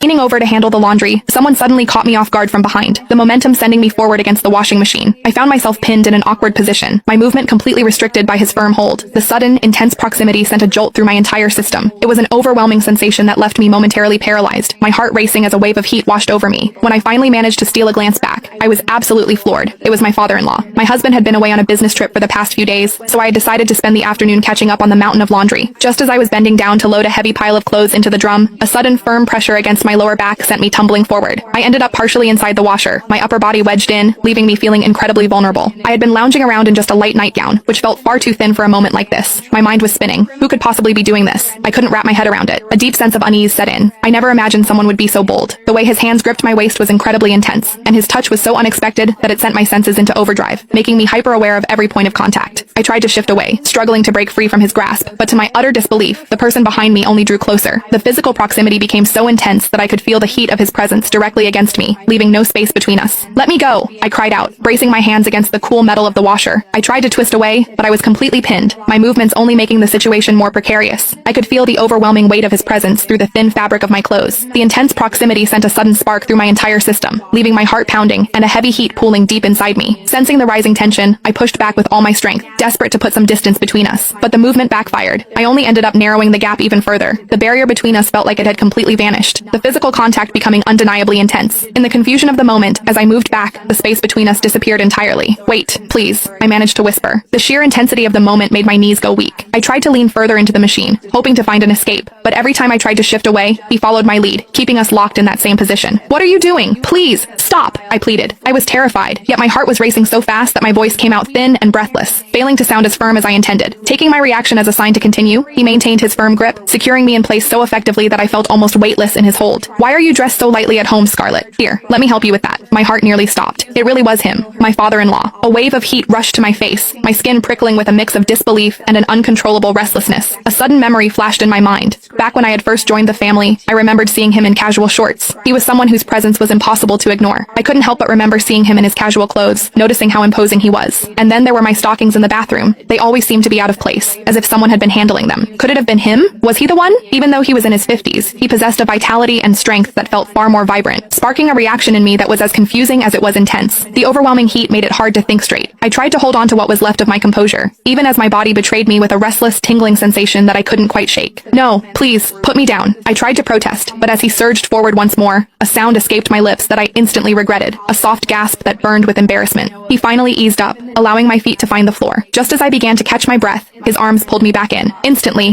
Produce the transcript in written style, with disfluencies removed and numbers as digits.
Leaning over to handle the laundry, someone suddenly caught me off guard from behind, the momentum sending me forward against the washing machine. I found myself pinned in an awkward position, my movement completely restricted by his firm hold. The sudden, intense proximity sent a jolt through my entire system. It was an overwhelming sensation that left me momentarily paralyzed, my heart racing as a wave of heat washed over me. When I finally managed to steal a glance back, I was absolutely floored. It was my father-in-law. My husband had been away on a business trip for the past few days, so I had decided to spend the afternoon catching up on the mountain of laundry. Just as I was bending down to load a heavy pile of clothes into the drum, a sudden firm pressure against my lower back sent me tumbling forward. I ended up partially inside the washer, my upper body wedged in, leaving me feeling incredibly vulnerable. I had been lounging around in just a light nightgown, which felt far too thin for a moment like this. My mind was spinning. Who could possibly be doing this? I couldn't wrap my head around it. A deep sense of unease set in. I never imagined someone would be so bold. The way his hands gripped my waist was incredibly intense, and his touch was so unexpected that it sent my senses into overdrive, making me hyper-aware of every point of contact. I tried to shift away, struggling to break free from his grasp, but to my utter disbelief, the person behind me only drew closer. The physical proximity became so intense that I could feel the heat of his presence directly against me, leaving no space between us. "Let me go!" I cried out, bracing my hands against the cool metal of the washer. I tried to twist away, but I was completely pinned, my movements only making the situation more precarious. I could feel the overwhelming weight of his presence through the thin fabric of my clothes. The intense proximity sent a sudden spark through my entire system, leaving my heart pounding and a heavy heat pooling deep inside me. Sensing the rising tension, I pushed back with all my strength, desperate to put some distance between us. But the movement backfired. I only ended up narrowing the gap even further. The barrier between us felt like it had completely vanished, the physical contact becoming undeniably intense. In the confusion of the moment, as I moved back, the space between us disappeared entirely. "Wait, please," I managed to whisper. The sheer intensity of the moment made my knees go weak. I tried to lean further into the machine, hoping to find an escape, but every time I tried to shift away, he followed my lead, keeping us locked in that same position. "What are you doing? Please, stop!" I pleaded. I was terrified, yet my heart was racing so fast that my voice came out thin and breathless, failing to sound as firm as I intended. Taking my reaction as a sign to continue, he maintained his firm grip, securing me in place so effectively that I felt almost weightless in his hold. "Why are you dressed so lightly at home, Scarlett? Here, let me help you with that." My heart nearly stopped. It really was him, my father-in-law. A wave of heat rushed to my face, my skin prickling with a mix of disbelief and an uncontrollable restlessness. A sudden memory flashed in my mind. Back when I had first joined the family, I remembered seeing him in casual shorts. He was someone whose presence was impossible to ignore. I couldn't help but remember seeing him in his casual clothes, noticing how imposing he was. And then there were my stockings in the bathroom. They always seemed to be out of place, as if someone had been handling them. Could it have been him? Was he the one? Even though he was in his 50s, he possessed a vitality and strength that felt far more vibrant, sparking a reaction in me that was as confusing as it was intense. The overwhelming heat made it hard to think straight. I tried to hold on to what was left of my composure, even as my body betrayed me with a restless, tingling sensation that I couldn't quite shake. "No, please, put me down." I tried to protest, but as he surged forward once more, a sound escaped my lips that I instantly regretted, a soft gasp that burned with embarrassment. He finally eased up, allowing my feet to find the floor. Just as I began to catch my breath, his arms pulled me back in. Instantly,